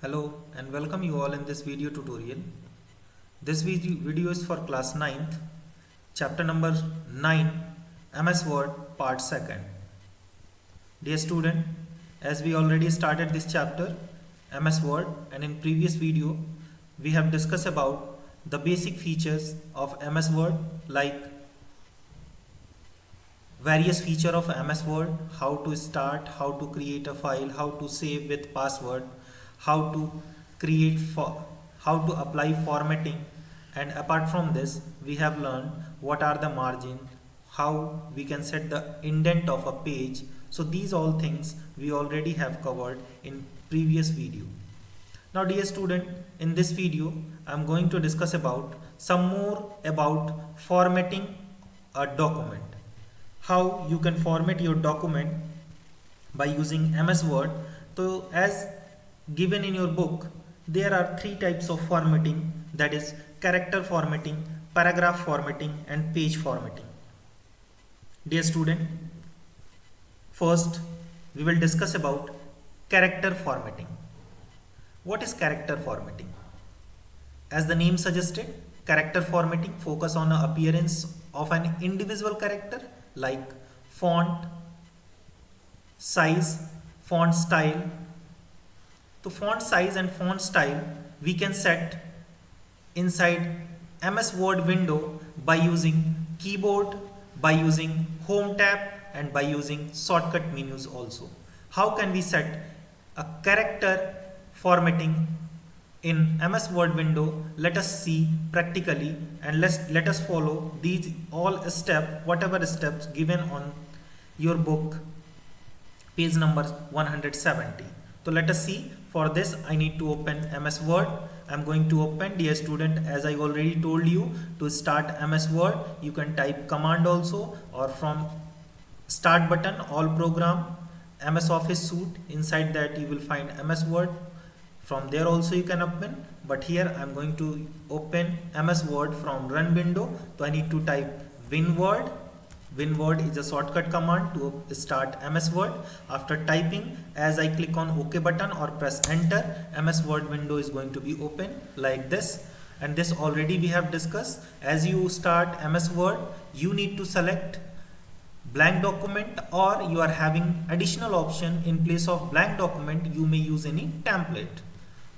Hello and welcome you all in this video tutorial. This video is for class 9th, chapter number 9, MS Word, part 2nd. Dear student, as we already started this chapter, MS Word, and in previous video, we have discussed about the basic features of MS Word, like various feature of MS Word, how to start, how to create a file, how to save with password, how to how to apply formatting, and apart from this we have learned what are the margin, how we can set the indent of a page. So these all things we already have covered in previous video. Now dear student, in this video I am going to discuss about some more about formatting a document, how you can format your document by using MS Word. So as given in your book, there are three types of formatting, that is character formatting, paragraph formatting, and page formatting. Dear student, first we will discuss about character formatting. What is character formatting? As the name suggested, character formatting focus on the appearance of an individual character like font, size, font style. So font size and font style we can set inside MS Word window by using keyboard, by using home tab, and by using shortcut menus also. How can we set a character formatting in MS Word window? Let us see practically, and let us follow these all steps, whatever steps given on your book, page number 170. So let us see. For this I need to open MS Word. I am going to open, dear student, as I already told you, to start MS Word you can type command also, or from start button all program MS Office suite, inside that you will find MS Word. From there also you can open, but here I am going to open MS Word from run window. So I need to type WinWord. WinWord is a shortcut command to start MS Word. After typing, as I click on OK button or press enter, MS Word window is going to be open like this. And this already we have discussed. As you start MS Word, you need to select blank document, or you are having additional option in place of blank document, you may use any template.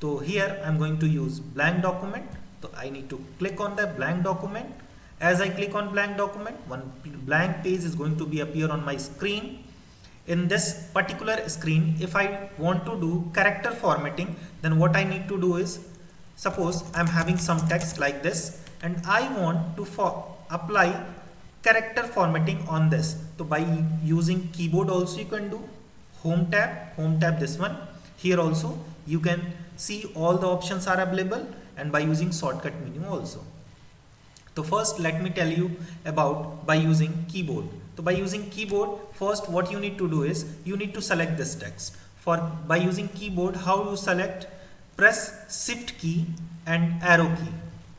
So here I am going to use blank document. So I need to click on the blank document. As I click on blank document, one blank page is going to be appear on my screen. In this particular screen, if I want to do character formatting, then what I need to do is, suppose I am having some text like this and I want to apply character formatting on this. So by using keyboard also you can do, home tab this one. Here also you can see all the options are available, and by using shortcut menu also. So first let me tell you about by using keyboard. So by using keyboard, first what you need to do is you need to select this text. For by using keyboard, how you select? Press shift key and arrow key.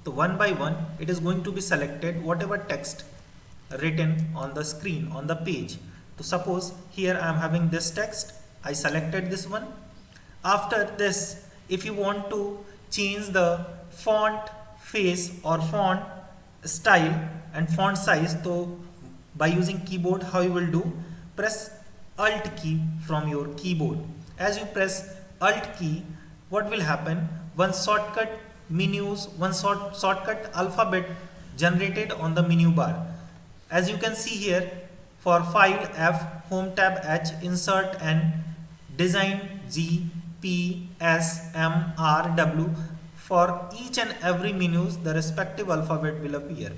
So one by one it is going to be selected whatever text written on the screen, on the page. So suppose here I am having this text, I selected this one. After this, if you want to change the font face or font style and font size, so by using keyboard how you will do? Press alt key from your keyboard. As you press alt key, what will happen? One shortcut menus, one shortcut alphabet generated on the menu bar. As you can see here, for file F, home tab H, insert N, design G, P, S, M, R, W. For each and every menus, the respective alphabet will appear.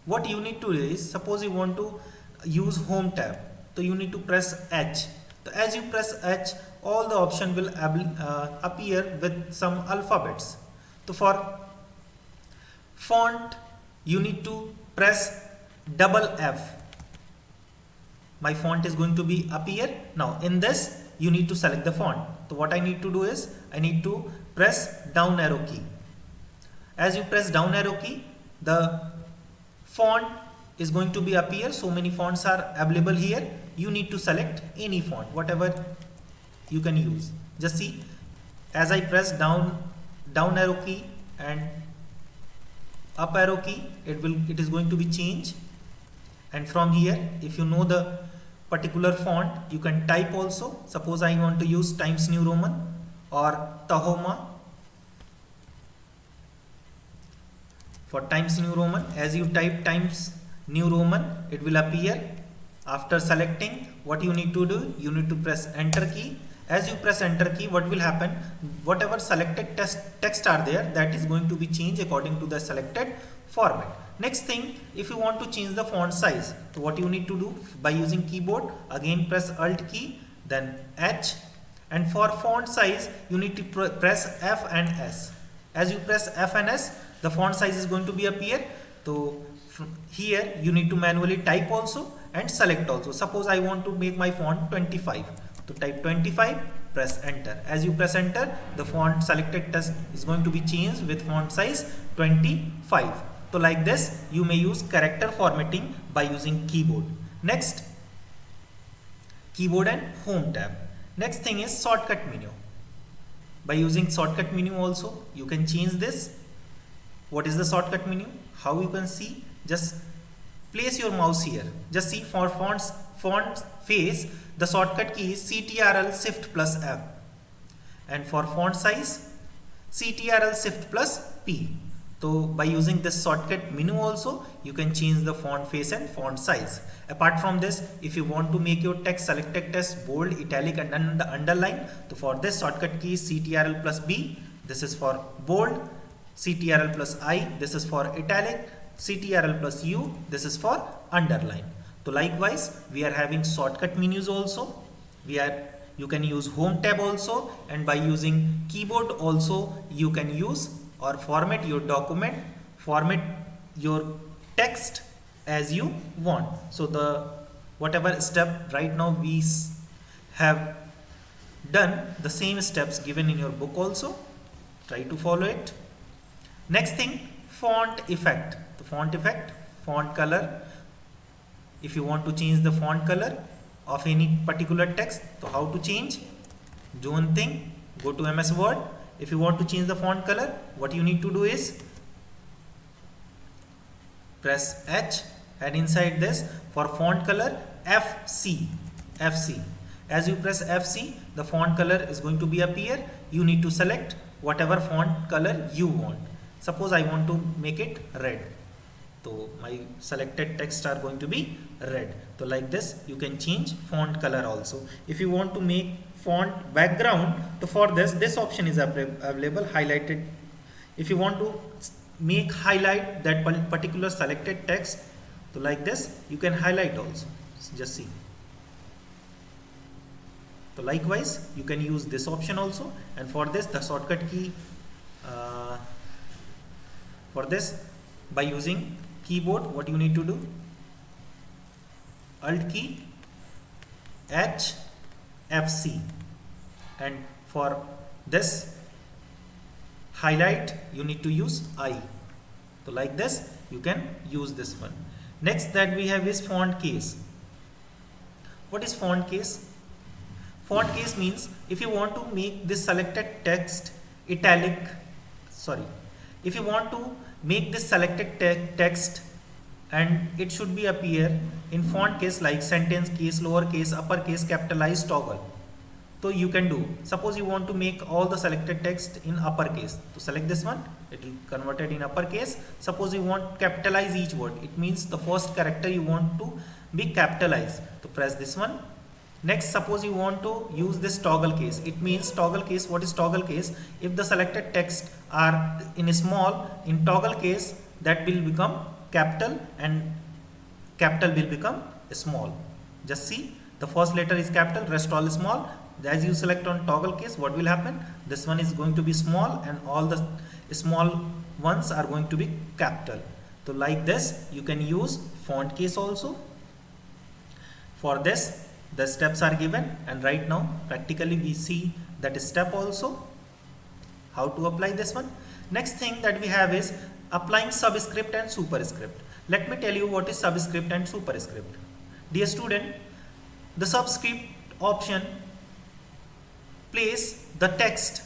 What you need to do is, suppose you want to use home tab, so you need to press H. So as you press H, all the option will appear with some alphabets. So for font, you need to press double F. My font is going to be appear. Now in this, you need to select the font. So what I need to do is, I need to press down arrow key. As you press down arrow key, the font is going to be appear. So many fonts are available here. You need to select any font, whatever you can use. Just see, as I press down arrow key and up arrow key, it is going to be changed. And from here, if you know the particular font, you can type also. Suppose I want to use Times New Roman or Tahoma. For Times New Roman, as you type Times New Roman, it will appear. After selecting, what you need to do, you need to press enter key. As you press enter key, what will happen? Whatever selected text are there, that is going to be changed according to the selected format. Next thing, if you want to change the font size, so what you need to do, by using keyboard, again press Alt key, then H, and for font size, you need to press F and S. As you press F and S, the font size is going to be appear. So from here, you need to manually type also and select also. Suppose I want to make my font 25. To type 25, press enter. As you press enter, the font selected text is going to be changed with font size 25. So like this, you may use character formatting by using keyboard. Next, keyboard and home tab. Next thing is shortcut menu. By using shortcut menu also, you can change this. What is the shortcut menu? How you can see? Just place your mouse here. Just see, for font face, the shortcut key is CTRL Shift plus F, and for font size, CTRL Shift plus P. So by using this shortcut menu also, you can change the font face and font size. Apart from this, if you want to make your text, selected text bold, italic and underline, so for this shortcut key is CTRL plus B. This is for bold. CTRL plus I, this is for italic. CTRL plus U, this is for underline. So likewise, we are having shortcut menus also. You can use home tab also, and by using keyboard also, you can use or format your document, format your text as you want. So the whatever step right now we have done, the same steps given in your book also. Try to follow it. Next thing, font effect. The font effect, font color. If you want to change the font color of any particular text, so how to change? Do one thing, go to MS Word. If you want to change the font color, what you need to do is press H, and inside this, for font color, FC. As you press FC, the font color is going to be appear. You need to select whatever font color you want. Suppose I want to make it red. So my selected text are going to be red. So like this, you can change font color also. If you want to make font background, so for this option is available, highlighted. If you want to make highlight that particular selected text, so like this, you can highlight also. Just see. So likewise, you can use this option also. And for this, the shortcut key for this, by using keyboard, what you need to do? Alt key, H, FC, and for this highlight, you need to use I. So like this, you can use this one. Next that we have is font case. What is font case? Font case means if you want to make this selected text italic, if you want to make this selected text and it should be appear in font case like sentence case, lowercase, uppercase, capitalized, toggle. So you can do. Suppose you want to make all the selected text in uppercase. To select this one, it will convert it in uppercase. Suppose you want capitalize each word. It means the first character you want to be capitalized. To press this one. Next, suppose you want to use this toggle case. It means toggle case. What is toggle case? If the selected text are in small, in toggle case, that will become capital and capital will become small. Just see, the first letter is capital, rest all is small. As you select on toggle case, what will happen? This one is going to be small and all the small ones are going to be capital. So like this, you can use font case also. For this, the steps are given, and right now practically we see that step also, how to apply this one. Next thing that we have is applying subscript and superscript. Let me tell you what is subscript and superscript. Dear student, the subscript option place the text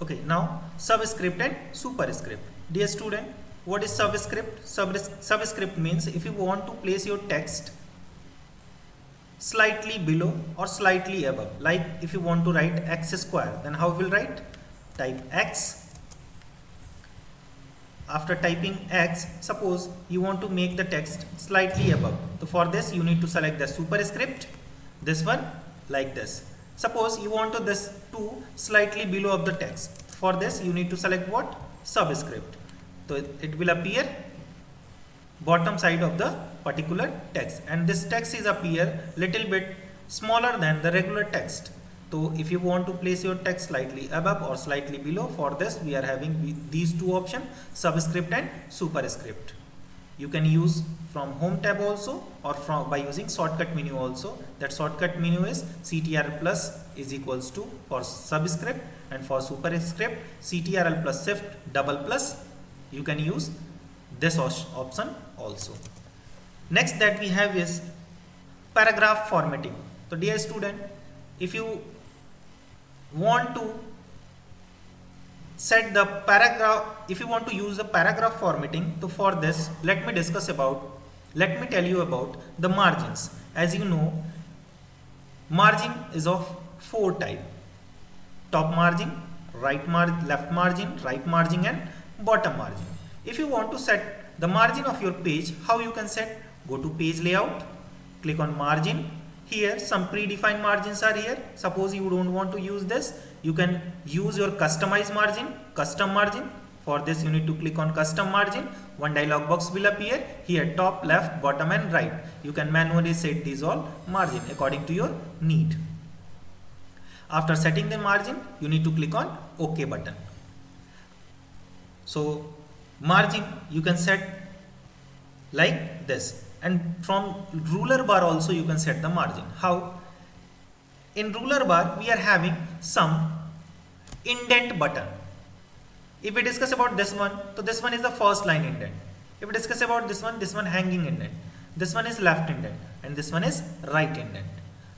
Okay, now subscript and superscript. Dear student, what is subscript? Subscript means if you want to place your text slightly below or slightly above, like if you want to write x square, then how will write? Type x. After typing x, suppose you want to make the text slightly above. So for this you need to select the superscript, this one like this. Suppose you want to this to slightly below of the text. For this you need to select what? Subscript. So it will appear bottom side of the particular text, and this text is appear little bit smaller than the regular text. So if you want to place your text slightly above or slightly below, for this we are having these two options, subscript and superscript. You can use from home tab also, or from by using shortcut menu also. That shortcut menu is CTRL plus is equals to for subscript, and for superscript CTRL plus shift double plus. You can use this option also. Next that we have is paragraph formatting. So dear student, if you want to set the paragraph, if you want to use the paragraph formatting, so for this let me tell you about the margins. As you know, margin is of 4 types: top margin, left margin, right margin and bottom margin. If you want to set the margin of your page, how you can set? Go to page layout, click on margin. Here some predefined margins are here. Suppose you don't want to use this, you can use your custom margin. For this you need to click on custom margin. One dialog box will appear here, top, left, bottom and right. You can manually set these all margin according to your need. After setting the margin, you need to click on OK button. So margin you can set like this, and from ruler bar also you can set the margin. How? In ruler bar we are having some indent button. If we discuss about this one, so this one is the first line indent. If we discuss about this one hanging indent. This one is left indent and this one is right indent.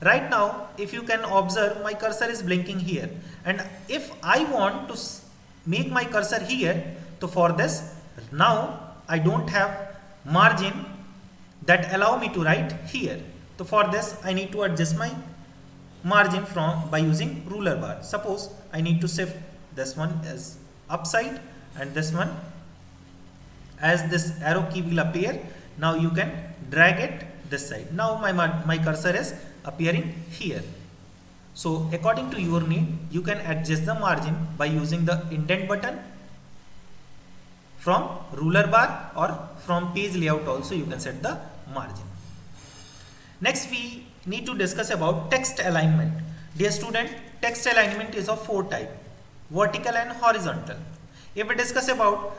Right now if you can observe, my cursor is blinking here, and if I want to make my cursor here, so for this now I don't have margin that allow me to write here. So for this I need to adjust my margin by using ruler bar. Suppose I need to shift this one as upside and this one as this arrow key will appear. Now you can drag it this side. Now my cursor is appearing here. So according to your need, you can adjust the margin by using the indent button, from ruler bar, or from page layout also you can set the margin. Next we need to discuss about text alignment. Dear student, text alignment is of 4 types: vertical and horizontal. If we discuss about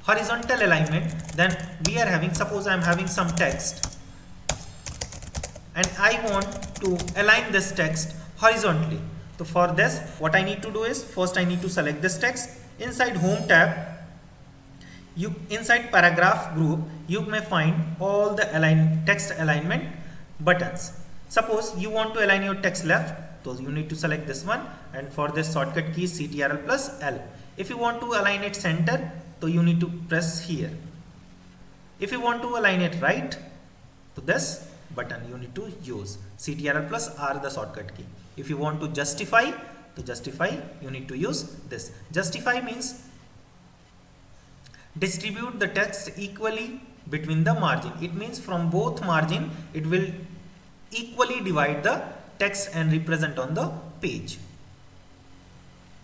horizontal alignment, then we are having, suppose I am having some text and I want to align this text horizontally. So for this what I need to do is, first I need to select this text. Inside home tab, inside paragraph group you may find all the text alignment buttons. Suppose you want to align your text left, so you need to select this one, and for this shortcut key CTRL plus L. If you want to align it center, so you need to press here. If you want to align it right, so this button you need to use CTRL plus R, the shortcut key. If you want to justify, you need to use this. Justify means distribute the text equally between the margin. It means from both margin it will equally divide the text and represent on the page.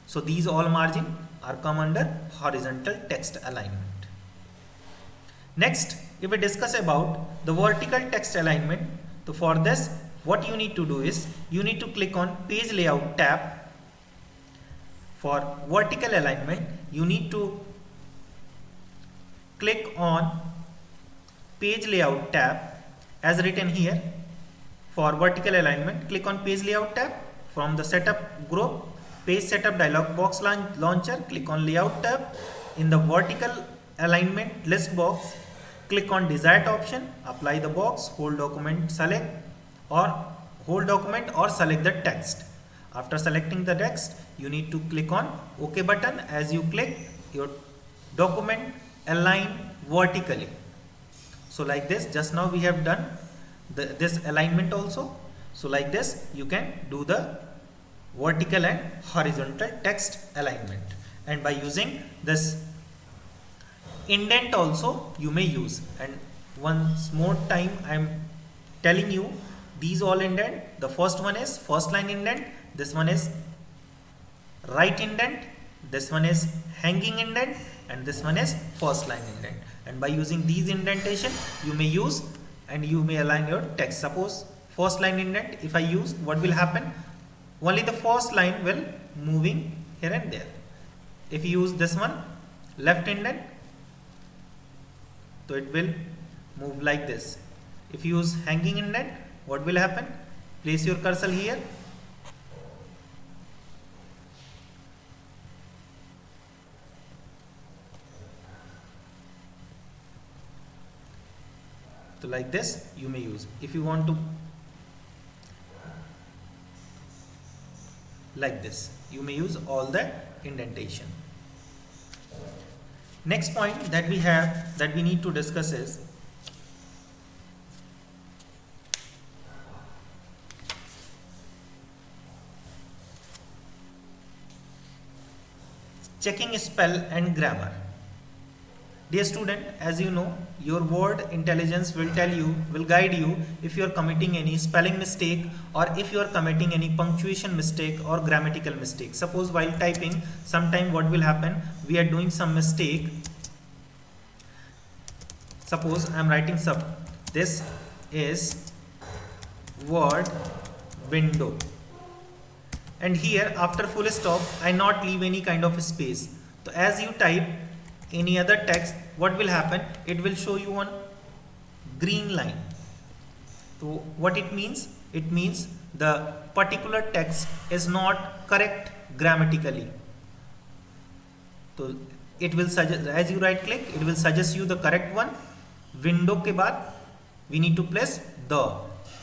So these all margin are come under horizontal text alignment. Next, if we discuss about the vertical text alignment, so for this what you need to do is, you need to click on page layout tab. For vertical alignment you need to click on page layout tab as written here. For vertical alignment, click on page layout tab. From the setup group, page setup dialog box launcher, click on layout tab. In the vertical alignment list box, click on desired option, apply the box, hold document or select the text. After selecting the text, you need to click on OK button. As you click, your document align vertically. So like this, just now we have done this alignment also. So like this, you can do the vertical and horizontal text alignment. And by using this indent also you may use. And once more time I am telling you, these all indent. The first one is first line indent, this one is right indent, this one is hanging indent, and this one is first line indent. And by using these indentation you may use and you may align your text. Suppose first line indent, if I use, what will happen? Only the first line will moving here and there. If you use this one left indent, so it will move like this. If you use hanging indent, what will happen? Place your cursor here. So like this you may use. If you want to like this, you may use all the indentation. Next point that we have, that we need to discuss is checking spell and grammar. Dear student, as you know, your word intelligence will tell you, will guide you if you are committing any spelling mistake or if you are committing any punctuation mistake or grammatical mistake. Suppose while typing, sometime what will happen, we are doing some mistake. Suppose I am writing this is word window, and here after full stop I not leave any kind of space. So as you type any other text, what will happen? It will show you one green line. So what it means? It means the particular text is not correct grammatically. So it will suggest, as you right click, it will suggest you the correct one. Window के बाद we need to place the.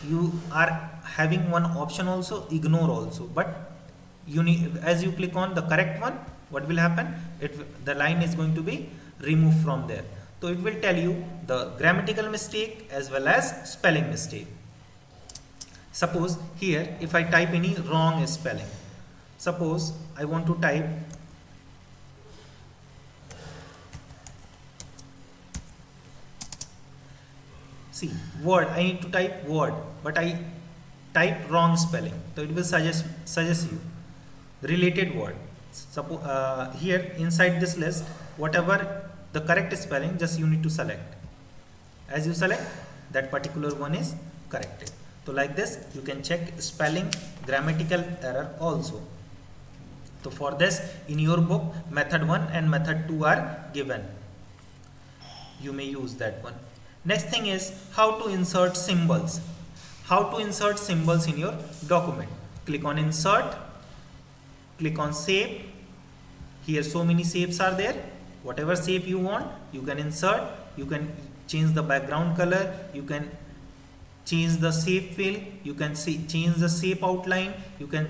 You are having one option also, ignore also, but you need, as you click on the correct one, what will happen? The line is going to be removed from there. So it will tell you the grammatical mistake as well as spelling mistake. Suppose here if I type any wrong spelling, suppose I want to type word, I need to type word, but I type wrong spelling, so it will suggest you related word. Suppose here inside this list, whatever the correct spelling, just you need to select. As you select, that particular one is corrected. So like this you can check spelling, grammatical error also. So for this, in your book method 1 and method 2 are given. You may use that one. Next thing is how to insert symbols. How to insert symbols in your document. Click on insert, click on shape. Here so many shapes are there. Whatever shape you want, you can insert. You can change the background color, you can change the shape fill, you can change the shape outline, you can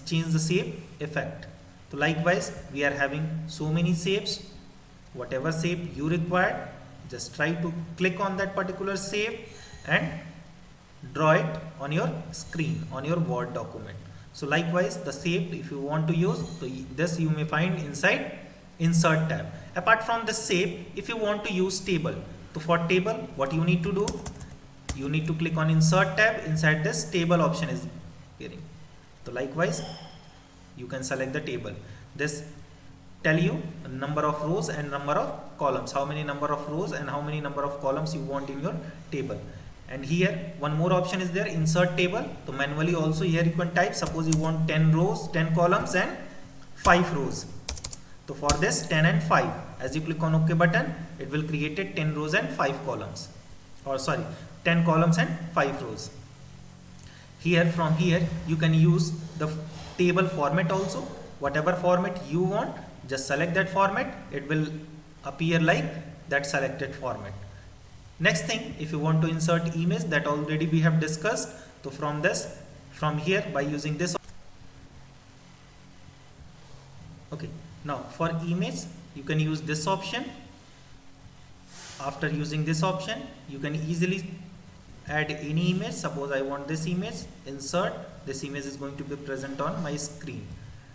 change the shape effect. So likewise we are having so many shapes. Whatever shape you require, just try to click on that particular shape and draw it on your screen, on your Word document. So likewise the shape, if you want to use, so this you may find inside insert tab. Apart from the shape, if you want to use table, so for table what you need to do, you need to click on insert tab. Inside this table option is appearing. So likewise you can select the table. This tell you number of rows and number of columns, how many number of rows and how many number of columns you want in your table. And here one more option is there, insert table. So manually also here you can type, suppose you want 10 rows, 10 columns and 5 rows. So for this 10 and 5, as you click on OK button, it will create 10 rows and 5 columns, or sorry, 10 columns and 5 rows. Here from here you can use the table format also. Whatever format you want, just select that format, it will appear like that selected format. Next thing, if you want to insert image, that already we have discussed. So from here by using this, Okay, now for image you can use this option. After using this option you can easily add any image. Suppose I want this image, insert, this image is going to be present on my screen.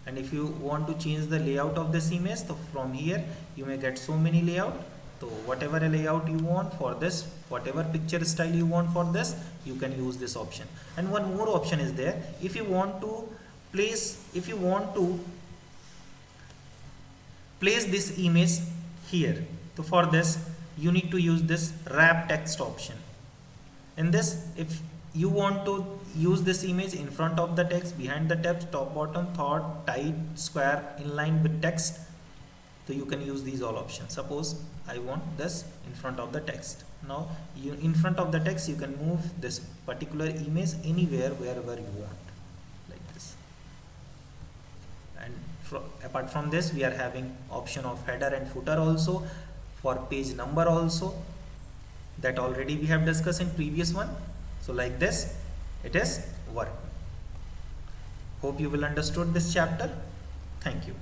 And if you want to change the layout of this image, so from here you may get so many layout. So whatever layout you want for this, whatever picture style you want for this, you can use this option. And one more option is there. If you want to place this image here, so for this you need to use this wrap text option. In this, if you want to use this image in front of the text, behind the text, top, bottom, thought, tight, square, inline with text, so you can use these all options. Suppose I want this in front of the text. Now in front of the text you can move this particular image anywhere, wherever you want, like this. And apart from this, we are having option of header and footer also, for page number also, that already we have discussed in previous one. So like this it is working. Hope you will understood this chapter. Thank you.